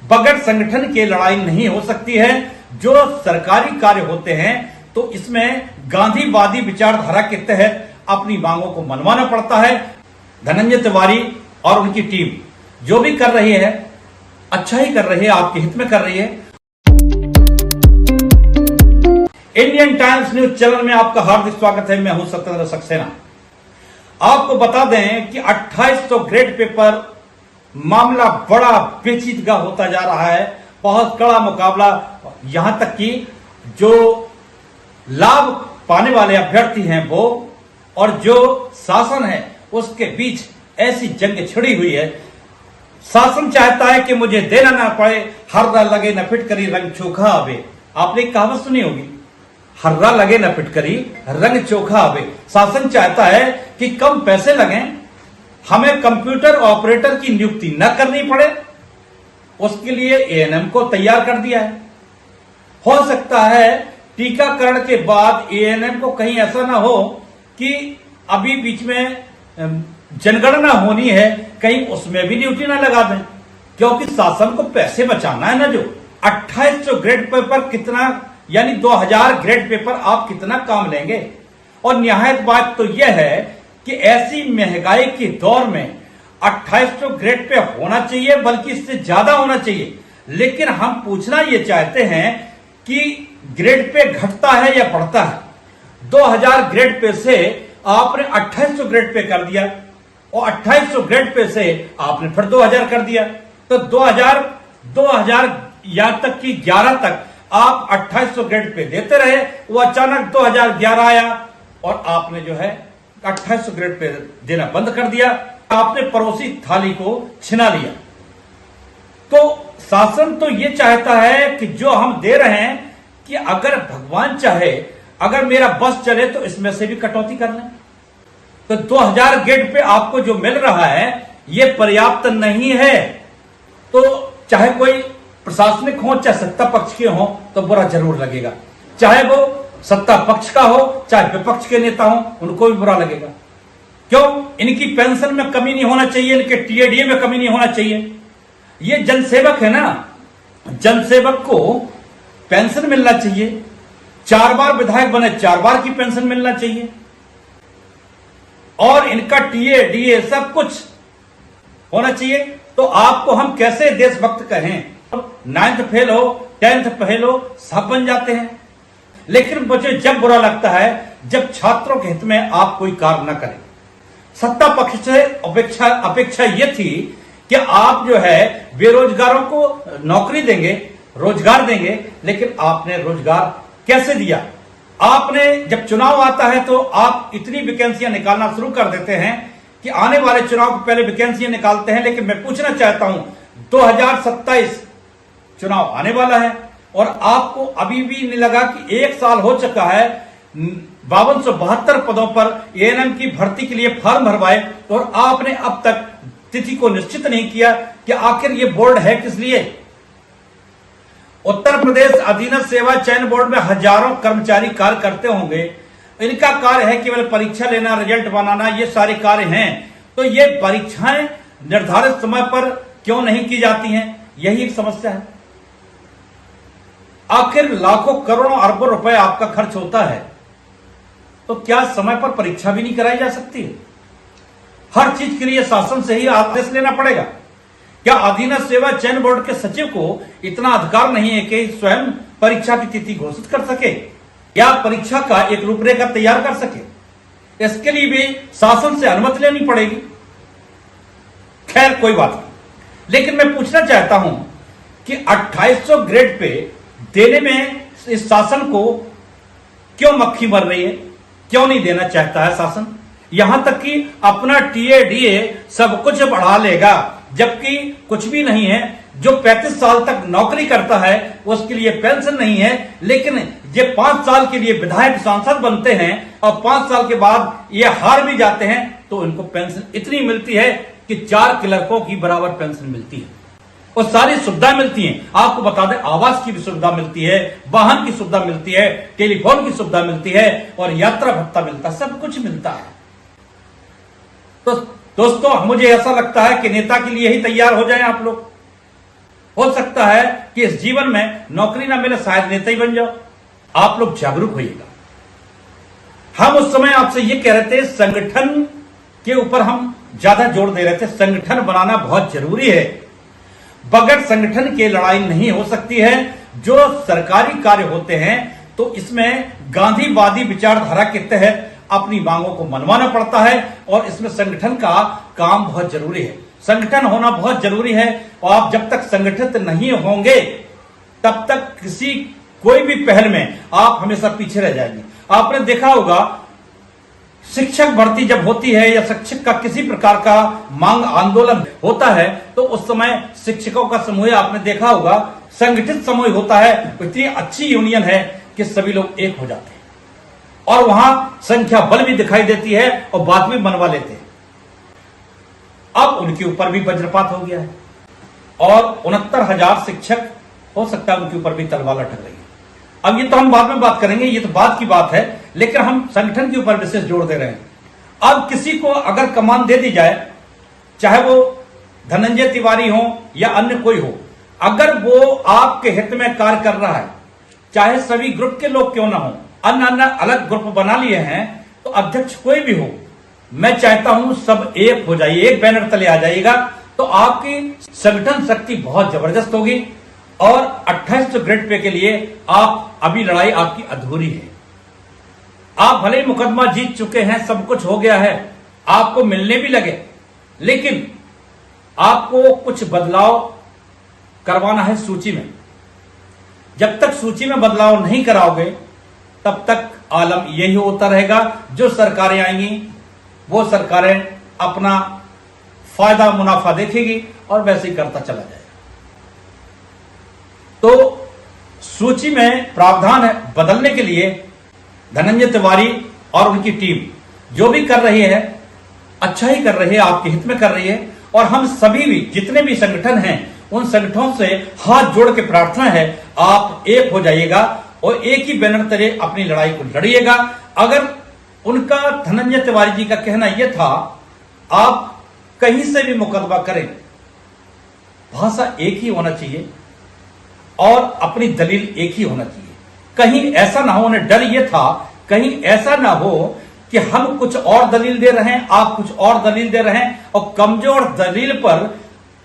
बगैर संगठन के लड़ाई नहीं हो सकती है। जो सरकारी कार्य होते हैं तो इसमें गांधीवादी विचारधारा के तहत अपनी मांगों को मनवाना पड़ता है। धनंजय तिवारी और उनकी टीम जो भी कर रही है अच्छा ही कर रही है, आपके हित में कर रही है। इंडियन टाइम्स न्यूज चैनल में आपका हार्दिक स्वागत है। मैं हूं सत्येंद्र सक्सेना। आपको बता दें कि 2800 ग्रेड पेपर मामला बड़ा पेचीदगा होता जा रहा है। बहुत कड़ा मुकाबला, यहां तक कि जो लाभ पाने वाले अभ्यर्थी हैं वो और जो शासन है उसके बीच ऐसी जंग छिड़ी हुई है। शासन चाहता है कि मुझे देना ना पड़े, हर्रा लगे न फिटकरी रंग चोखा आवे। आपने एक कहावत सुनी होगी, हर्रा लगे न फिटकरी रंग चोखा आवे। शासन चाहता है कि कम पैसे लगें, हमें कंप्यूटर ऑपरेटर की नियुक्ति न करनी पड़े, उसके लिए एएनएम को तैयार कर दिया है। हो सकता है टीकाकरण के बाद एएनएम को कहीं ऐसा ना हो कि अभी बीच में जनगणना होनी है, कहीं उसमें भी ड्यूटी ना लगा दें, क्योंकि शासन को पैसे बचाना है ना। जो 2800 ग्रेड पेपर कितना, यानी 2000 ग्रेड पेपर आप कितना काम लेंगे। और निहायत बात तो यह है कि ऐसी महंगाई के दौर में 2800 ग्रेड पे होना चाहिए, बल्कि इससे ज्यादा होना चाहिए। लेकिन हम पूछना यह चाहते हैं कि ग्रेड पे घटता है या बढ़ता है। 2000 ग्रेड पे से आपने 2800 ग्रेड पे कर दिया और 2800 ग्रेड पे से आपने फिर 2000 कर दिया, तो 2000 यहां तक कि 11 तक आप 2800 ग्रेड पे देते रहे। वो अचानक 2011 आया और आपने जो है 2800 ग्रेड पे देना बंद कर दिया। आपने पड़ोसी थाली को छिना लिया। तो शासन तो ये चाहता है कि जो हम दे रहे हैं कि अगर भगवान चाहे, अगर मेरा बस चले तो इसमें से भी कटौती कर लें। तो 2000 ग्रेड पे आपको जो मिल रहा है ये पर्याप्त नहीं है। तो चाहे कोई प्रशासनिक हो चाहे सत्ता पक्ष के हो तो बुरा जरूर लगेगा। चाहे वो सत्ता पक्ष का हो चाहे विपक्ष के नेता हो, उनको भी बुरा लगेगा। क्यों? इनकी पेंशन में कमी नहीं होना चाहिए, इनके टीएडीए में कमी नहीं होना चाहिए। ये जनसेवक है ना, जनसेवक को पेंशन मिलना चाहिए। 4 बार विधायक बने 4 बार की पेंशन मिलना चाहिए। और इनका टीएडीए सब कुछ होना चाहिए। तो आपको हम कैसे देशभक्त कहें? 9th फेल हो 10th फेल हो सब बन जाते हैं। लेकिन मुझे जब बुरा लगता है जब छात्रों के हित में आप कोई कार्य न करें। सत्ता पक्ष से अपेक्षा यह थी कि आप जो है बेरोजगारों को नौकरी देंगे, रोजगार देंगे, लेकिन आपने रोजगार कैसे दिया? आपने जब चुनाव आता है तो आप इतनी वैकेंसियां निकालना शुरू कर देते हैं कि आने वाले चुनाव को पहले वैकेंसियां निकालते हैं। लेकिन मैं पूछना चाहता हूं 2027 चुनाव आने वाला है और आपको अभी भी नहीं लगा कि 1 साल हो चुका है 5272 पदों पर एएनएम की भर्ती के लिए फॉर्म भरवाए और आपने अब तक तिथि को निश्चित नहीं किया कि आखिर ये बोर्ड है किस लिए। उत्तर प्रदेश अधीनस्थ सेवा चयन बोर्ड में हजारों कर्मचारी कार्य करते होंगे। इनका कार्य है केवल परीक्षा लेना, रिजल्ट बनाना, ये सारे कार्य हैं। तो ये परीक्षाएं निर्धारित समय पर क्यों नहीं की जाती हैं? यही एक समस्या है। आखिर लाखों करोड़ों अरबों रुपए आपका खर्च होता है तो क्या समय पर परीक्षा भी नहीं कराई जा सकती है? हर चीज के लिए शासन से ही आदेश लेना पड़ेगा। क्या अधीनस्थ सेवा चयन बोर्ड के सचिव को इतना अधिकार नहीं है कि स्वयं परीक्षा की तिथि घोषित कर सके या परीक्षा का एक रूपरेखा तैयार कर सके? इसके लिए भी शासन से अनुमति लेनी पड़ेगी। खैर कोई बात नहीं, लेकिन मैं पूछना चाहता हूं कि 2800 ग्रेड पे देने में इस शासन को क्यों मक्खी मर रही है? क्यों नहीं देना चाहता है शासन? यहां तक कि अपना टीएडीए सब कुछ बढ़ा लेगा, जबकि कुछ भी नहीं है। जो 35 साल तक नौकरी करता है उसके लिए पेंशन नहीं है, लेकिन ये 5 साल के लिए विधायक सांसद बनते हैं और 5 साल के बाद ये हार भी जाते हैं तो इनको पेंशन इतनी मिलती है कि 4 क्लर्कों की बराबर पेंशन मिलती है और सारी सुविधा मिलती है। आपको बता दें आवास की भी सुविधा मिलती है, वाहन की सुविधा मिलती है, टेलीफोन की सुविधा मिलती है और यात्रा भत्ता मिलता है, सब कुछ मिलता है। तो दोस्तों मुझे ऐसा लगता है कि नेता के लिए ही तैयार हो जाएं आप लोग। हो सकता है कि इस जीवन में नौकरी ना मिले, शायद नेता ही बन जाओ। आप लोग जागरूक होइएगा। हम उस समय आपसे ये कह रहे थे, संगठन के ऊपर हम ज्यादा जोर दे रहे थे। संगठन बनाना बहुत जरूरी है। बगैर संगठन के लड़ाई नहीं हो सकती है। जो सरकारी कार्य होते हैं तो इसमें गांधीवादी विचारधारा के तहत अपनी मांगों को मनवाना पड़ता है और इसमें संगठन का काम बहुत जरूरी है। संगठन होना बहुत जरूरी है और आप जब तक संगठित नहीं होंगे तब तक कोई भी पहल में आप हमेशा पीछे रह जाएंगे। आपने देखा होगा, शिक्षक भर्ती जब होती है या शिक्षक का किसी प्रकार का मांग आंदोलन होता है तो उस समय शिक्षकों का समूह आपने देखा होगा, संगठित समूह होता है। इतनी अच्छी यूनियन है कि सभी लोग एक हो जाते हैं और वहां संख्या बल भी दिखाई देती है और बात भी मनवा लेते हैं। अब उनके ऊपर भी वज्रपात हो गया है और 69,000 शिक्षक हो सकता है उनके ऊपर भी तलवार लटक रही है। अब ये तो हम बाद में बात करेंगे, ये तो बाद की बात है, लेकिन हम संगठन के ऊपर विशेष जोर दे रहे हैं। अब किसी को अगर कमान दे दी जाए, चाहे वो धनंजय तिवारी हो या अन्य कोई हो, अगर वो आपके हित में कार्य कर रहा है, चाहे सभी ग्रुप के लोग क्यों ना हो, अन्य अलग ग्रुप बना लिए हैं, तो अध्यक्ष कोई भी हो, मैं चाहता हूं सब एक हो जाइए, एक बैनर तले आ जाइएगा, तो आपकी संगठन शक्ति बहुत जबरदस्त होगी। और 2800 ग्रेड पे के लिए आप अभी लड़ाई आपकी अधूरी है। आप भले ही मुकदमा जीत चुके हैं, सब कुछ हो गया है, आपको मिलने भी लगे, लेकिन आपको कुछ बदलाव करवाना है सूची में। जब तक सूची में बदलाव नहीं कराओगे तब तक आलम यही होता रहेगा। जो सरकारें आएंगी वो सरकारें अपना फायदा मुनाफा देखेगी और वैसे ही करता चला जाएगा। तो सूची में प्रावधान है बदलने के लिए धनंजय तिवारी और उनकी टीम जो भी कर रही है अच्छा ही कर रही है, आपके हित में कर रही है। और हम सभी भी जितने भी संगठन हैं उन संगठनों से हाथ जोड़ के प्रार्थना है, आप एक हो जाइएगा और एक ही बैनर तले अपनी लड़ाई को लड़िएगा। अगर उनका धनंजय तिवारी जी का कहना यह था, आप कहीं से भी मुकदमा करें, भाषा एक ही होना चाहिए और अपनी दलील एक ही होना चाहिए। कहीं ऐसा ना हो, उन्हें डर यह था कहीं ऐसा ना हो कि हम कुछ और दलील दे रहे हैं, आप कुछ और दलील दे रहे हैं और कमजोर दलील पर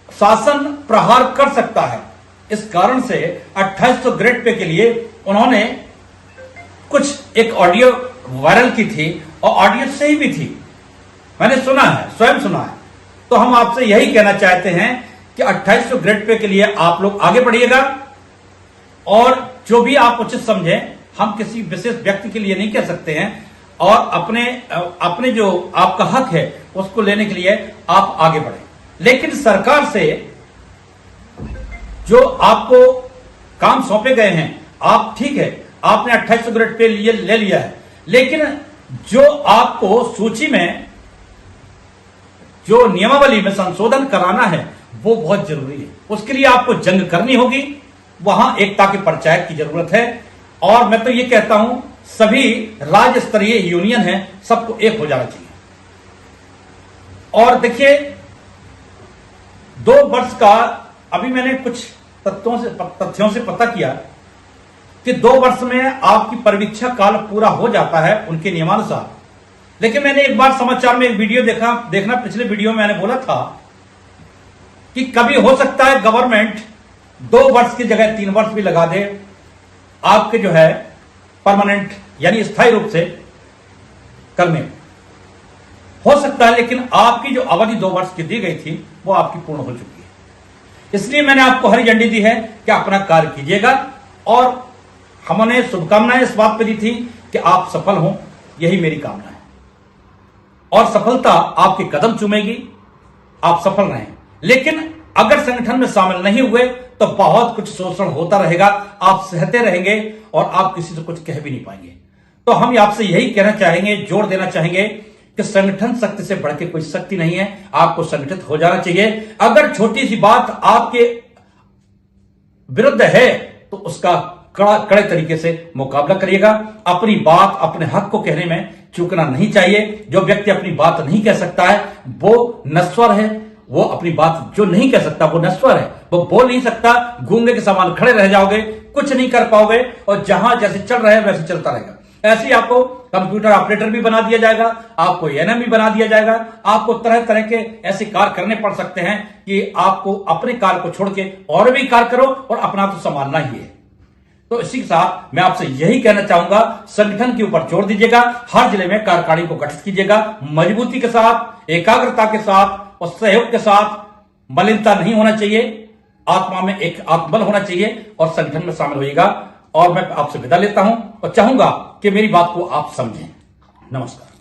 शासन प्रहार कर सकता है। इस कारण से 2800 ग्रेड पे के लिए उन्होंने कुछ एक ऑडियो वायरल की थी और ऑडियो सही भी थी, मैंने सुना है, स्वयं सुना है। तो हम आपसे यही कहना चाहते हैं कि 2800 ग्रेड पे के लिए आप लोग आगे बढ़िएगा और जो भी आप उचित समझें, हम किसी विशेष व्यक्ति के लिए नहीं कह सकते हैं, और अपने जो आपका हक है उसको लेने के लिए आप आगे बढ़ें। लेकिन सरकार से जो आपको काम सौंपे गए हैं, आप ठीक है आपने 2800 ग्रेड पे ले लिया है, लेकिन जो आपको सूची में जो नियमावली में संशोधन कराना है वो बहुत जरूरी है। उसके लिए आपको जंग करनी होगी, वहां एकता की पंचायत की जरूरत है। और मैं तो ये कहता हूं सभी राज्य स्तरीय यूनियन है, सबको एक हो जाना चाहिए। और देखिए 2 वर्ष का अभी मैंने कुछ तथ्यों से पता किया कि 2 वर्ष में आपकी परीक्षा काल पूरा हो जाता है उनके नियमानुसार। लेकिन मैंने एक बार समाचार में एक वीडियो देखना पिछले वीडियो में मैंने बोला था कि कभी हो सकता है गवर्नमेंट 2 वर्ष की जगह 3 वर्ष भी लगा दे आपके जो है परमानेंट यानी स्थायी रूप से करने हो सकता है। लेकिन आपकी जो अवधि 2 वर्ष की दी गई थी वो आपकी पूर्ण हो चुकी है, इसलिए मैंने आपको हरी झंडी दी है कि अपना कार्य कीजिएगा। और हमने शुभकामनाएं इस बात पर दी थी कि आप सफल हों, यही मेरी कामना है और सफलता आपके कदम चूमेगी, आप सफल रहें। लेकिन अगर संगठन में शामिल नहीं हुए तो बहुत कुछ शोषण होता रहेगा, आप सहते रहेंगे और आप किसी से कुछ कह भी नहीं पाएंगे। तो हम आपसे यही कहना चाहेंगे, जोर देना चाहेंगे कि संगठन शक्ति से बढ़ के कोई शक्ति नहीं है, आपको संगठित हो जाना चाहिए। अगर छोटी सी बात आपके विरुद्ध है तो उसका कड़े तरीके से मुकाबला करिएगा। अपनी बात, अपने हक को कहने में चूकना नहीं चाहिए। जो व्यक्ति अपनी बात नहीं कह सकता है वो नश्वर है, वो अपनी बात जो नहीं कह सकता वो नश्वर है, वो बोल नहीं सकता, गूंगे के समान खड़े रह जाओगे, कुछ नहीं कर पाओगे और जहां जैसे चल रहा है वैसे चलता रहेगा। ऐसे ही आपको कंप्यूटर ऑपरेटर भी बना दिया जाएगा, आपको एएनएम भी बना दिया जाएगा, आपको तरह तरह के ऐसे कार्य करने पड़ सकते हैं कि आपको अपने कार्य को छोड़ के और भी कार्य करो और अपना तो संभालना ही है। तो इसी के साथ मैं आपसे यही कहना चाहूंगा, संगठन के ऊपर जोर दीजिएगा, हर जिले में कार्यकारिणी को गठित कीजिएगा, मजबूती के साथ, एकाग्रता के साथ और सहयोग के साथ। मलिनता नहीं होना चाहिए, आत्मा में एक आत्मबल होना चाहिए और संगठन में शामिल होइएगा। और मैं आपसे विदा लेता हूं और चाहूंगा कि मेरी बात को आप समझें। नमस्कार।